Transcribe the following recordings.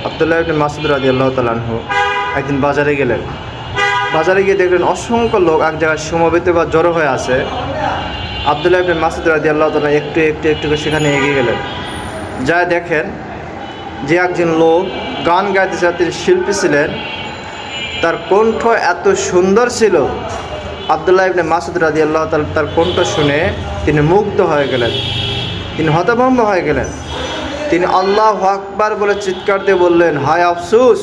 আব্দুল্লাহ ইবনে মাসউদ রাদিয়াল্লাহু তাআলা আনহু একদিন বাজারে গেলেন। বাজারে গিয়ে দেখলেন অসংখ্য লোক এক জায়গায় সমবেত বা জড়ো হয়ে আছে। আব্দুল্লাহ ইবনে মাসউদ রাদিয়াল্লাহু তাআলা একটু করে সেখানে এগিয়ে গেলেন। যা দেখেন যে একজন লোক গান গাইতেছে, তিনি শিল্পী ছিলেন, তার কণ্ঠ এত সুন্দর ছিল। আব্দুল্লাহ ইবনে মাসউদ রাদিয়াল্লাহু তাআলা তার কণ্ঠ শুনে তিনি মুগ্ধ হয়ে গেলেন, তিনি হতভম্ব হয়ে গেলেন। তিনি আল্লাহু আকবার বলে চিৎকার দিয়ে বললেন, হায় আফসোস,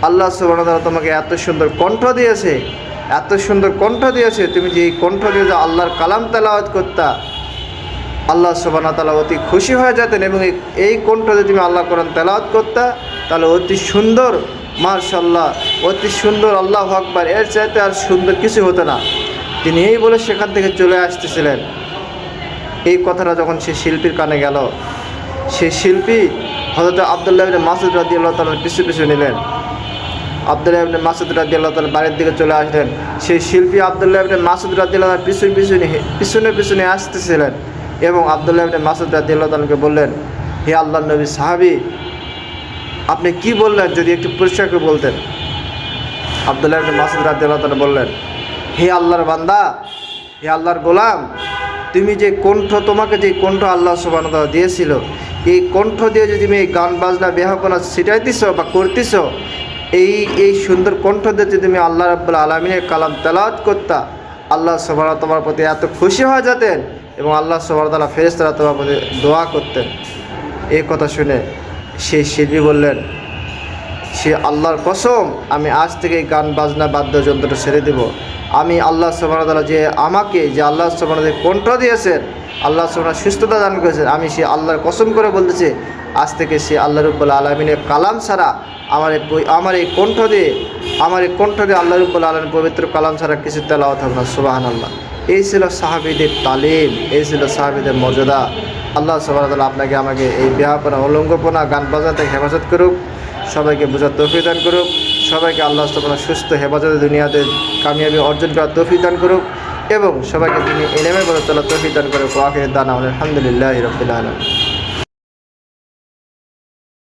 আল্লাহ সুবহানাহু ওয়া তাআলা তোমাকে এত সুন্দর কণ্ঠ দিয়েছে, এত সুন্দর কণ্ঠ দিয়েছে। তুমি যে এই কণ্ঠ দিয়ে যে আল্লাহর কালাম তেলাওয়াত করতা, আল্লাহ সুবহানাহু ওয়া তাআলা অতি খুশি হয়ে যেতেন। এবং এই কণ্ঠ দিয়ে তুমি আল্লাহ কোরআন তেলাওয়াত করতা, তাহলে অতি সুন্দর, মাশাআল্লাহ, অতি সুন্দর, আল্লাহু আকবার, এর চাইতে আর সুন্দর কিছু হতো না। তিনি এই বলে সেখান থেকে চলে আসতেছিলেন। এই কথাটা যখন সে শিল্পীর কানে গেল, সেই শিল্পী হযরত আব্দুল্লাহ ইবনে মাসউদ রাদিয়াল্লাহু তাআলার পিছু নিলেন। আব্দুল্লাহ ইবনে মাসউদ রাদিয়াল্লাহু তাআলা বাড়ির দিকে চলে আসলেন। সেই শিল্পী আব্দুল্লাহ ইবনে মাসউদ রাদিয়াল্লাহু তাআলার পিছনে আসতেছিলেন এবং আব্দুল্লাহ ইবনে মাসউদ রাদিয়াল্লাহু তাআলাকে বললেন, হে আল্লাহর নবী সাহাবী, আপনি কি বললেন যদি একটু পরিষ্কার করে বলতেন। আব্দুল্লাহ ইবনে মাসউদ রাদিয়াল্লাহু তাআলা বললেন, হে আল্লাহর বান্দা, হে আল্লাহর গোলাম, তুমি যে কণ্ঠ, তোমাকে যে কণ্ঠ আল্লাহ সুবহানাহু ওয়া তাআলা দিয়েছিল, এই কণ্ঠ দিয়ে যদি তুমি এই গান বাজনা বেহাপনা ছিটাইতেছ বা করতেছ, এই সুন্দর কণ্ঠ দিয়ে যদি তুমি আল্লাহ রাব্বুল আলামিনের কালাম তেলাওয়াত করতা, আল্লাহ সুবহানাহু ওয়া তাআলা তোমার প্রতি এত খুশি হয়ে যেতেন এবং আল্লাহ সুবহানাহু ওয়া তাআলা ফেরেশতারা তোমার প্রতি দোয়া করতেন। এই কথা শুনে সেই শিল্পী বললেন, সে আল্লাহর কসম, আমি আজ থেকে গান বাজনা বাদ্যযন্ত্রটা ছেড়ে দেব। আমি আল্লাহ সুবহানাহু ওয়া তাআলা যে আমাকে যে আল্লাহ সুবহানাহু ওয়া তাআলা কণ্ঠ দিয়েছেন, আল্লাহ সুবহানাহু ওয়া তাআলা সুস্থতা দান করেছেন, আমি সে আল্লাহর কসম করে বলতেছি, আজ থেকে সে আল্লাহ রাব্বুল আলামিনের কালাম ছাড়া, আমার এই কণ্ঠ দিয়ে আল্লাহ রাব্বুল আলামিনের পবিত্র কালাম ছাড়া কিছু তেলাওয়াত হবে না। সুবহানাল্লাহ। এই ছিল সাহাবীদের তালিম, এই ছিল সাহাবীদের মর্যাদা। আল্লাহ সুবহানাহু ওয়া তাআলা আপনাকে আমাকে এই বেহাপনা, উলঙ্গপনা, গান বাজনা থেকে হেফাজত করুক, সবাইকে বোঝার তৌফিক দান করুক, সবাইকে আল্লাহ সুবহানাহু ওয়া তাআলা সুস্থ হেফাজতে দুনিয়াতে কামিয়াবি অর্জন করার তৌফিক দান করুক এবং সবাইকে তিনি ইলমে বলে চলার তৌফিক দান করুক। ওয়া আখিরু দাওয়ানা আলহামদুলিল্লাহি রাব্বিল আলামিন।